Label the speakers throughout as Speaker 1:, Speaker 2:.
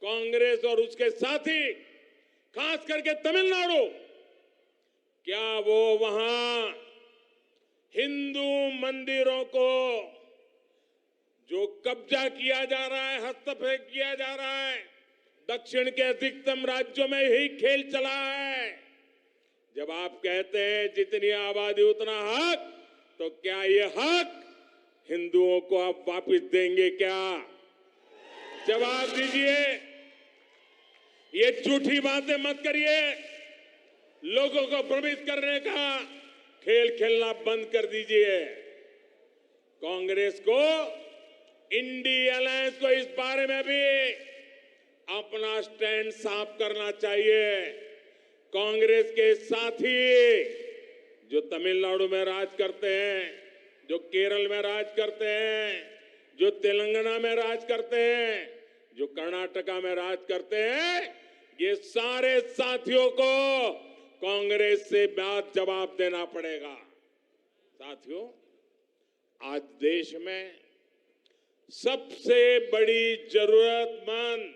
Speaker 1: कांग्रेस और उसके साथी, खास करके तमिलनाडु, क्या वो वहां हिंदू मंदिरों को जो कब्जा किया जा रहा है, हस्तक्षेप किया जा रहा है, दक्षिण के अधिकतम राज्यों में यही खेल चला है। जब आप कहते हैं जितनी आबादी उतना हक, तो क्या ये हक हिंदुओं को आप वापस देंगे क्या? जवाब दीजिए। ये झूठी बातें मत करिए। लोगों को भ्रमित करने का खेल खेलना बंद कर दीजिए। कांग्रेस को, इंडी अलायंस को इस बारे में भी अपना स्टैंड साफ करना चाहिए। कांग्रेस के साथी जो तमिलनाडु में राज करते हैं, जो केरल में राज करते हैं, जो तेलंगाना में राज करते हैं, जो कर्नाटका में राज करते हैं, ये सारे साथियों को कांग्रेस से बात जवाब देना पड़ेगा। साथियों, आज देश में सबसे बड़ी जरूरतमंद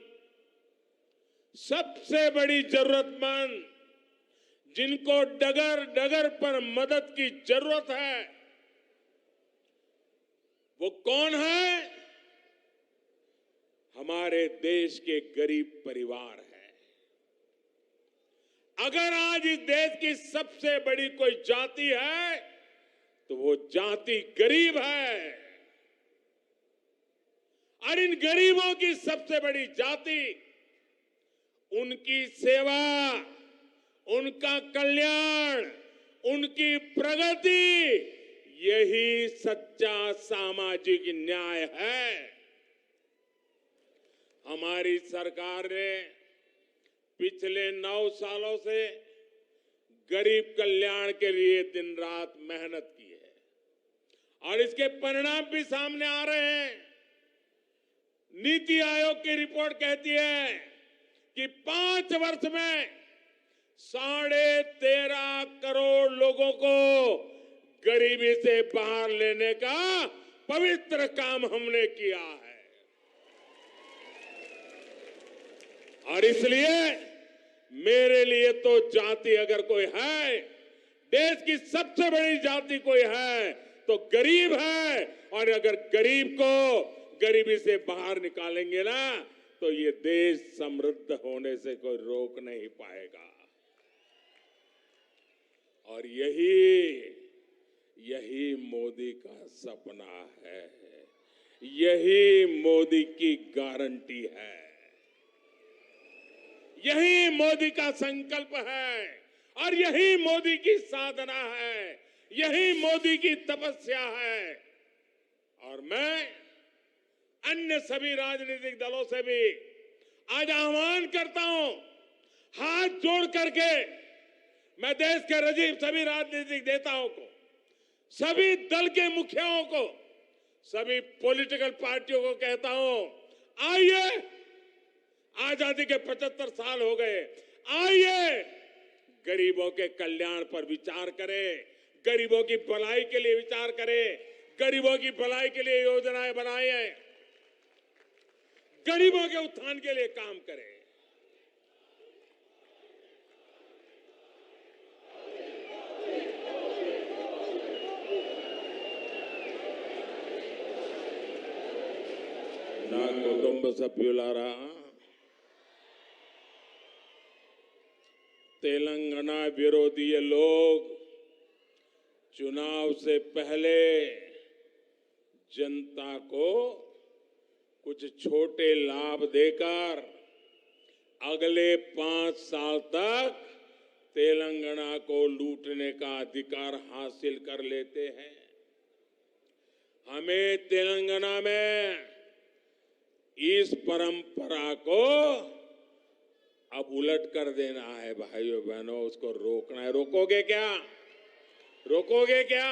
Speaker 1: जिनको डगर डगर पर मदद की जरूरत है, वो कौन है? हमारे देश के गरीब परिवार है। अगर आज इस देश की सबसे बड़ी कोई जाति है, तो वो जाति गरीब है। और इन गरीबों की सबसे बड़ी जाति, उनकी सेवा, उनका कल्याण, उनकी प्रगति, यही सच्चा सामाजिक न्याय है। हमारी सरकार ने पिछले 9 सालों से गरीब कल्याण के लिए दिन रात मेहनत की है और इसके परिणाम भी सामने आ रहे हैं। नीति आयोग की रिपोर्ट कहती है कि 5 वर्ष में 13.5 करोड़ लोगों को गरीबी से बाहर लेने का पवित्र काम हमने किया है। और इसलिए मेरे लिए तो जाति अगर कोई है, देश की सबसे बड़ी जाति कोई है, तो गरीब है। और अगर गरीब को गरीबी से बाहर निकालेंगे ना, तो ये देश समृद्ध होने से कोई रोक नहीं पाएगा। और यही मोदी का सपना है, यही मोदी की गारंटी है, यही मोदी का संकल्प है और यही मोदी की साधना है, यही मोदी की तपस्या है। और मैं अन्य सभी राजनीतिक दलों से भी आज आह्वान करता हूं, हाथ जोड़ करके मैं देश के सभी राजनीतिक नेताओं को, सभी दल के मुखियाओं को, सभी पॉलिटिकल पार्टियों को कहता हूं, आइए, आजादी के 75 साल हो गए, आइए गरीबों के कल्याण पर विचार करें, गरीबों की भलाई के लिए विचार करें, गरीबों की भलाई के लिए योजनाएं बनाएं, गरीबों के उत्थान के लिए काम करें। నా కుటుంబ సభ్యులారా, तेलंगाना विरोधी ये लोग चुनाव से पहले जनता को कुछ छोटे लाभ देकर अगले 5 साल तक तेलंगाना को लूटने का अधिकार हासिल कर लेते हैं। हमें तेलंगाना में इस परंपरा को अब उलट कर देना है भाइयों बहनों, उसको रोकना है। रोकोगे क्या? रोकोगे क्या?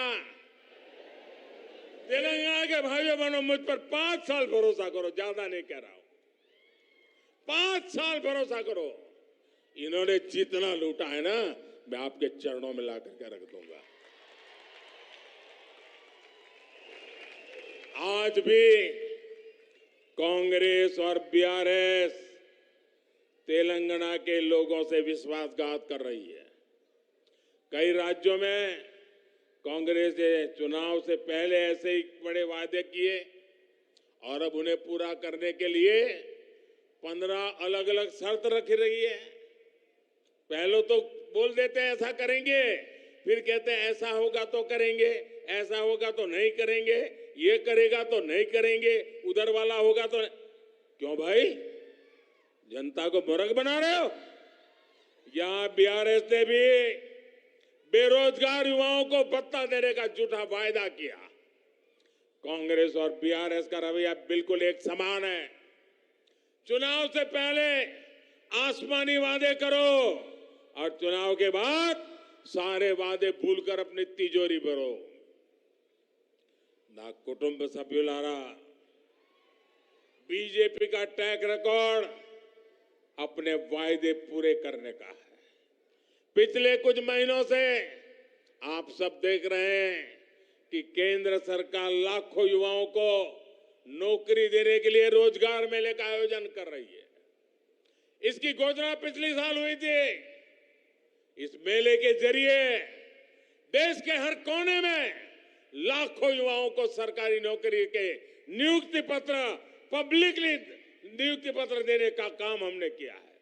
Speaker 1: तेलंगाना के भाइयों बहनों, मुझ पर 5 साल भरोसा करो, ज्यादा नहीं कह रहा हूं, 5 साल भरोसा करो। इन्होंने जितना लूटा है ना, मैं आपके चरणों में ला करके रख दूंगा। आज भी कांग्रेस और बीआरएस तेलंगाना के लोगों से विश्वासघात कर रही है। कई राज्यों में कांग्रेस ने चुनाव से पहले ऐसे ही बड़े वादे किए और अब उन्हें पूरा करने के लिए 15 अलग अलग शर्त रख रही है। पहले तो बोल देते हैं ऐसा करेंगे, फिर कहते हैं ऐसा होगा तो करेंगे, ऐसा होगा तो नहीं करेंगे, ये करेगा तो नहीं करेंगे, उधर वाला होगा तो नहीं। क्यों भाई, जनता को मूर्ख बना रहे हो? यहां बीआरएस ने भी बेरोजगार युवाओं को भत्ता देने का झूठा वायदा किया। कांग्रेस और बीआरएस का रवैया बिल्कुल एक समान है। चुनाव से पहले आसमानी वादे करो और चुनाव के बाद सारे वादे भूलकर अपनी तिजोरी भरो। ना कुटुंब सभ्युलारा, बीजेपी का ट्रैक रिकॉर्ड अपने वायदे पूरे करने का है। पिछले कुछ महीनों से आप सब देख रहे हैं कि केंद्र सरकार लाखों युवाओं को नौकरी देने के लिए रोजगार मेले का आयोजन कर रही है। इसकी घोषणा पिछले साल हुई थी। इस मेले के जरिए देश के हर कोने में लाखों युवाओं को सरकारी नौकरी के नियुक्ति पत्र, पब्लिकली नियुक्ति पत्र देने का काम हमने किया है।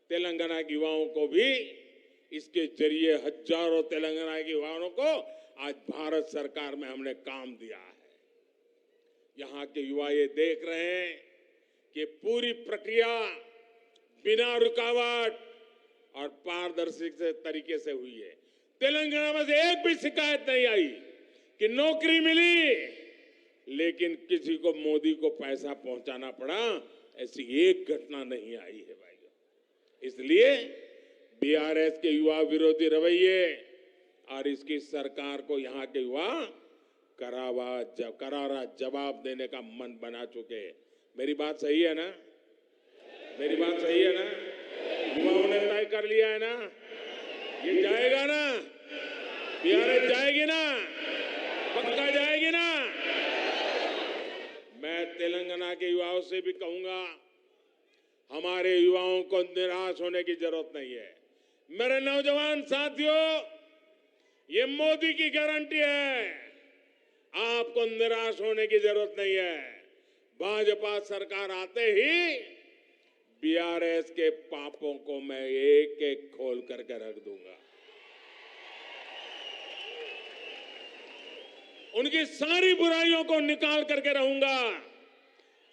Speaker 1: तेलंगाना के युवाओं को भी इसके जरिए हजारों तेलंगाना के युवाओं को आज भारत सरकार में हमने काम दिया है। यहां के युवा ये देख रहे हैं कि पूरी प्रक्रिया बिना रुकावट और पारदर्शी तरीके से हुई है। तेलंगाना में से एक भी शिकायत नहीं आई कि नौकरी मिली लेकिन किसी को मोदी को पैसा पहुंचाना पड़ा, ऐसी एक घटना नहीं आई है भाइयों। इसलिए बीआरएस के युवा विरोधी रवैये और इसकी सरकार को यहाँ के युवा करारा जवाब देने का मन बना चुके। मेरी बात सही है ना? मेरी बात सही है ना? युवाओं ने तय कर लिया है ना? ये जाएगा ना? बीआरएस जाएगी ना? पक्का जाएगी ना? मैं तेलंगाना के युवाओं से भी कहूंगा, हमारे युवाओं को निराश होने की जरूरत नहीं है। मेरे नौजवान साथियों, ये मोदी की गारंटी है, आपको निराश होने की जरूरत नहीं है। भाजपा सरकार आते ही बीआरएस के पापों को मैं एक एक खोल करके रख दूंगा। उनकी सारी बुराइयों को निकाल करके रहूंगा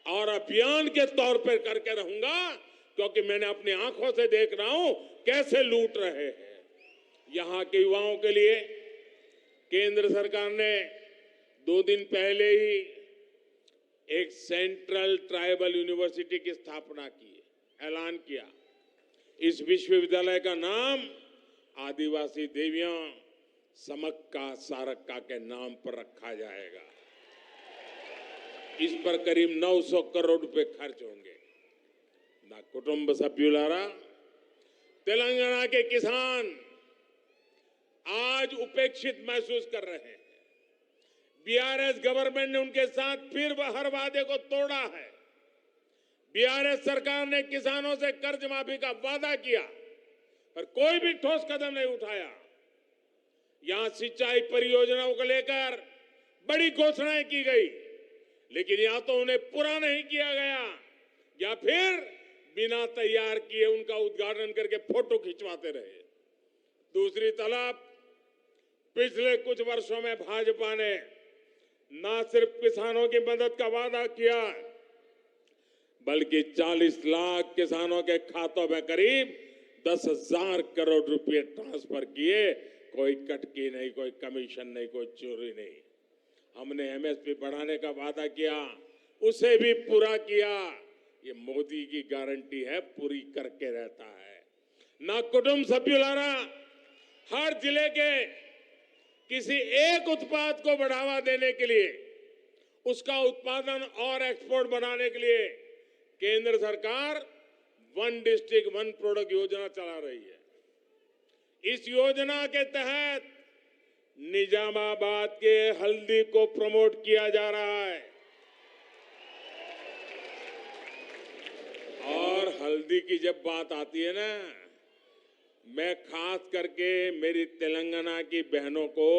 Speaker 1: और अभियान के तौर पर करके रहूंगा, क्योंकि मैंने अपनी आंखों से देख रहा हूं कैसे लूट रहे हैं। यहां के युवाओं के लिए केंद्र सरकार ने 2 दिन पहले ही एक सेंट्रल ट्राइबल यूनिवर्सिटी की स्थापना की, ऐलान किया। इस विश्वविद्यालय का नाम आदिवासी देवियां समक्का सारक्का के नाम पर रखा जाएगा। इस पर करीब 900 करोड़ रुपए खर्च होंगे। ना कुटुंब सभ्युलारा, तेलंगाना के किसान आज उपेक्षित महसूस कर रहे हैं। बीआरएस गवर्नमेंट ने उनके साथ फिर हर वादे को तोड़ा है। बीआरएस सरकार ने किसानों से कर्ज माफी का वादा किया पर कोई भी ठोस कदम नहीं उठाया। यहां सिंचाई परियोजनाओं को लेकर बड़ी घोषणाएं की गई, लेकिन या तो उन्हें पूरा नहीं किया गया या फिर बिना तैयार किए उनका उद्घाटन करके फोटो खिंचवाते रहे। दूसरी तरफ पिछले कुछ वर्षों में भाजपा ने न सिर्फ किसानों की मदद का वादा किया, बल्कि 40 लाख किसानों के खातों में करीब 10,000 करोड़ रुपए ट्रांसफर किए। कोई कटकी नहीं, कोई कमीशन नहीं, कोई चोरी नहीं। हमने एमएसपी बढ़ाने का वादा किया, उसे भी पूरा किया। ये मोदी की गारंटी है, पूरी करके रहता है। ना कुटुंब सभ्युलारा, हर जिले के किसी एक उत्पाद को बढ़ावा देने के लिए, उसका उत्पादन और एक्सपोर्ट बनाने के लिए केंद्र सरकार 1 डिस्ट्रिक्ट 1 प्रोडक्ट योजना चला रही है। इस योजना के तहत निजामाबाद के हल्दी को प्रमोट किया जा रहा है और हल्दी की जब बात आती है ना, मैं खास करके मेरी तेलंगाना की बहनों को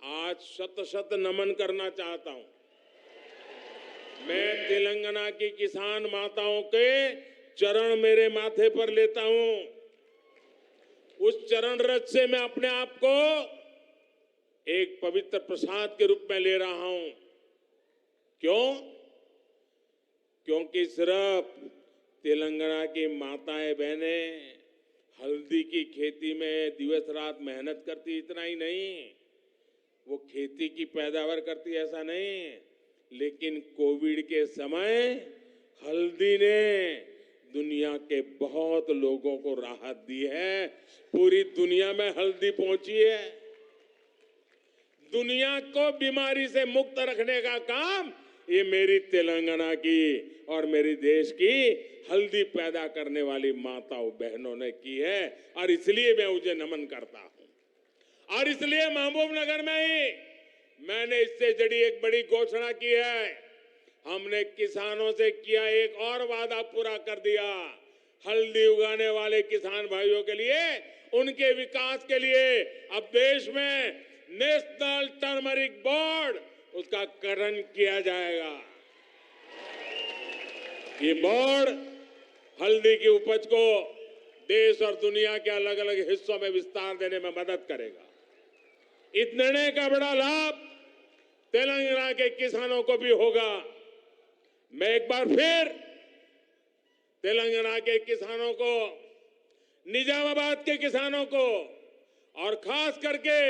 Speaker 1: आज शत शत नमन करना चाहता हूं। मैं तेलंगाना की किसान माताओं के चरण मेरे माथे पर लेता हूं। उस चरण रज से मैं अपने आप को एक पवित्र प्रसाद के रूप में ले रहा हूं। क्यों? क्योंकि सिर्फ तेलंगाना की माताएं बहनें हल्दी की खेती में दिवस रात मेहनत करती, इतना ही नहीं, वो खेती की पैदावार करती, ऐसा नहीं, लेकिन कोविड के समय हल्दी ने दुनिया के बहुत लोगों को राहत दी है। पूरी दुनिया में हल्दी पहुंची है। दुनिया को बीमारी से मुक्त रखने का काम ये मेरी तेलंगाना की और मेरी देश की हल्दी पैदा करने वाली माताओं बहनों ने की है। और इसलिए मैं उसे नमन करता हूं। और इसलिए महबूबनगर में ही मैंने इससे जुड़ी एक बड़ी घोषणा की है। हमने किसानों से किया एक और वादा पूरा कर दिया। हल्दी उगाने वाले किसान भाइयों के लिए, उनके विकास के लिए अब देश में नेशनल टर्मरिक बोर्ड, उसका गठन किया जाएगा। ये बोर्ड हल्दी की उपज को देश और दुनिया के अलग अलग हिस्सों में विस्तार देने में मदद करेगा। इस निर्णय का बड़ा लाभ तेलंगाना के किसानों को भी होगा। मैं एक बार फिर तेलंगाना के किसानों को, निजामाबाद के किसानों को और खास करके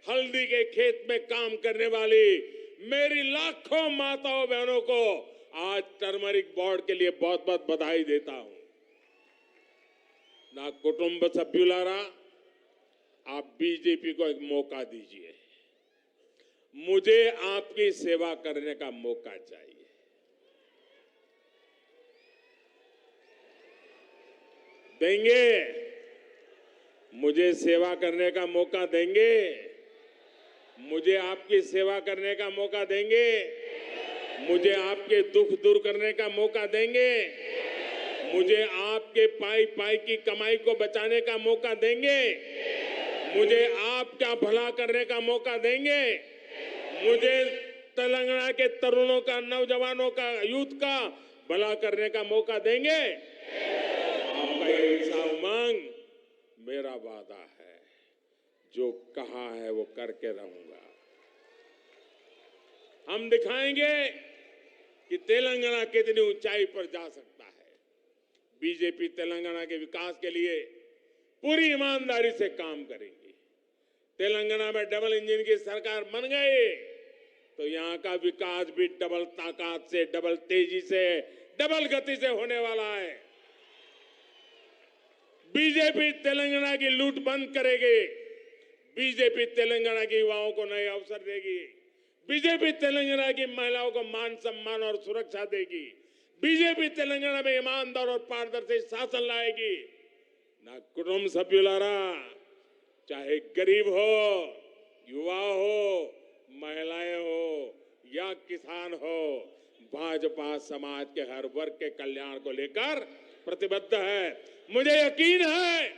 Speaker 1: हल्दी के खेत में काम करने वाली मेरी लाखों माताओं बहनों को आज टर्मरिक बोर्ड के लिए बहुत बहुत बधाई देता हूं। ना कुटुंब सभ्युलारा, आप बीजेपी को एक मौका दीजिए। मुझे आपकी सेवा करने का मौका चाहिए। देंगे? मुझे सेवा करने का मौका देंगे? मुझे आपकी सेवा करने का मौका देंगे? मुझे आपके दुख दूर करने का मौका देंगे? मुझे आपके पाई पाई की कमाई को बचाने का मौका देंगे? मुझे आपका भला करने का मौका देंगे? मुझे तेलंगाना के तरुणों का, नौजवानों का, यूथ का भला करने का मौका देंगे? आपका ये ऐसा उमंग मेरा वादा है। जो कहा है वो करके रहूंगा। हम दिखाएंगे कि तेलंगाना कितनी ऊंचाई पर जा सकता है। बीजेपी तेलंगाना के विकास के लिए पूरी ईमानदारी से काम करेगी। तेलंगाना में डबल इंजन की सरकार बन गई तो यहां का विकास भी डबल ताकत से, डबल तेजी से, डबल गति से होने वाला है। बीजेपी तेलंगाना की लूट बंद करेगी। बीजेपी तेलंगाना के युवाओं को नए अवसर देगी। बीजेपी तेलंगाना की महिलाओं को मान सम्मान और सुरक्षा देगी। बीजेपी तेलंगाना में ईमानदार और पारदर्शी शासन लाएगी। ना कुटुंब सभ्युलारा, चाहे गरीब हो, युवा हो, महिलाएं हो या किसान हो, भाजपा समाज के हर वर्ग के कल्याण को लेकर प्रतिबद्ध है। मुझे यकीन है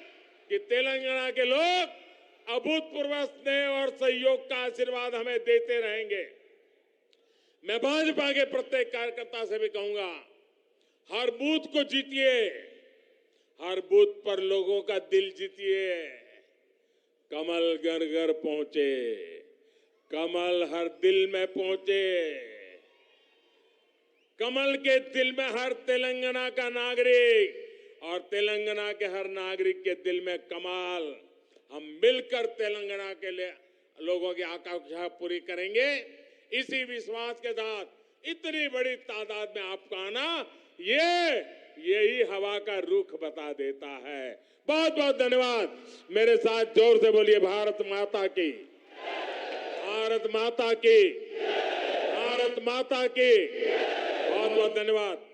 Speaker 1: कि तेलंगाना के लोग अभूतपूर्व स्नेह और सहयोग का आशीर्वाद हमें देते रहेंगे। मैं भाजपा के प्रत्येक कार्यकर्ता से भी कहूंगा, हर बूथ को जीतिए, हर बूथ पर लोगों का दिल जीतिए। कमल घर घर पहुंचे, कमल हर दिल में पहुंचे। कमल के दिल में हर तेलंगाना का नागरिक और तेलंगाना के हर नागरिक के दिल में कमल। हम मिलकर तेलंगाना के लिए लोगों की आकांक्षा पूरी करेंगे। इसी विश्वास के साथ इतनी बड़ी तादाद में आपका आना, यही हवा का रुख बता देता है। बहुत बहुत धन्यवाद। मेरे साथ जोर से बोलिए, भारत माता की, भारत माता की, भारत माता की। बहुत बहुत धन्यवाद।